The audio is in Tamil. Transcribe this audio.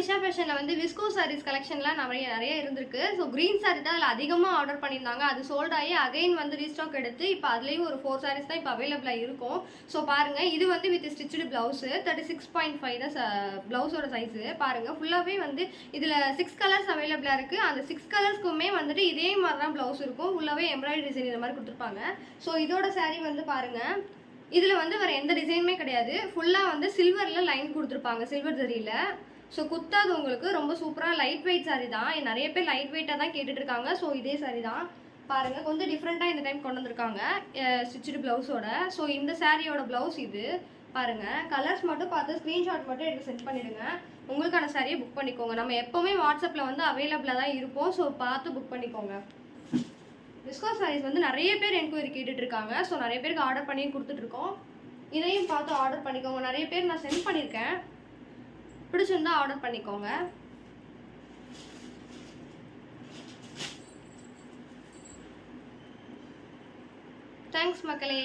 நிஷா ஃபேஷனில் வந்து விஸ்கோ சாரீஸ் கலெக்ஷன்லாம் நிறைய இருந்திருக்கு. ஸோ க்ரீன் சாரீ தான் அதில் அதிகமாக ஆர்டர் பண்ணியிருந்தாங்க. அது சோல்ட் ஆகி அகைன் வந்து ரீஸ்டாக் எடுத்து இப்போ அதுலேயும் ஒரு 4 சாரீஸ் தான் இப்போ அவைலபிளாக இருக்கும். ஸோ பாருங்கள், இது வந்து வித் ஸ்டிச்சுடு ப்ளவுஸு 36.5 தான் ப்ளவுஸோட சைஸு. பாருங்கள், ஃபுல்லாகவே வந்து இதில் 6 கலர்ஸ் அவைலபிளாக இருக்குது. அந்த 6 கலர்ஸ்க்குமே வந்துட்டு இதே மாதிரி தான் ப்ளவுஸ் இருக்கும். ஃபுல்லாகவே எம்ப்ராய்டரி டிசைன் இந்த மாதிரி கொடுத்துருப்பாங்க. ஸோ இதோட சாரீ வந்து பாருங்கள், இதில் வந்து வேறு எந்த டிசைனுமே கிடையாது. ஃபுல்லாக வந்து சில்வரில் லைன் கொடுத்துருப்பாங்க, சில்வர் ஜரியில். ஸோ குத்தாது உங்களுக்கு. ரொம்ப சூப்பராக லைட் வெயிட் சாரீ தான். நிறைய பேர் லைட் வெயிட்டாக தான் கேட்டுட்டு இருக்காங்க. ஸோ இதே சாரீ தான் பாருங்கள், கொஞ்சம் டிஃப்ரெண்ட்டாக இந்த டைம் கொண்டு வந்திருக்காங்க ஸ்டிச்சுடு ப்ளவுஸோட. ஸோ இந்த சாரியோட ப்ளவுஸ் இது பாருங்கள். கலர்ஸ் மட்டும் பார்த்து ஸ்க்ரீன்ஷாட் மட்டும் எனக்கு சென்ட் பண்ணிவிடுங்க. உங்களுக்கான சாரியை புக் பண்ணிக்கோங்க. நம்ம எப்போவுமே வாட்ஸ்அப்பில் வந்து அவைலபிளாக தான் இருப்போம். ஸோ பார்த்து புக் பண்ணிக்கோங்க. விஸ்கோ சாரீஸ் வந்து நிறைய பேர் என்கொயரி கேட்டுட்டு இருக்காங்க. ஸோ நிறைய பேருக்கு ஆர்டர் பண்ணி கொடுத்துட்ருக்கோம். இதையும் பார்த்து ஆர்டர் பண்ணிக்கோங்க. நிறைய பேர் நான் சென்ட் பண்ணியிருக்கேன். பிடிச்சிருந்தா ஆர்டர் பண்ணிக்கோங்க. தேங்க்ஸ் மக்களே.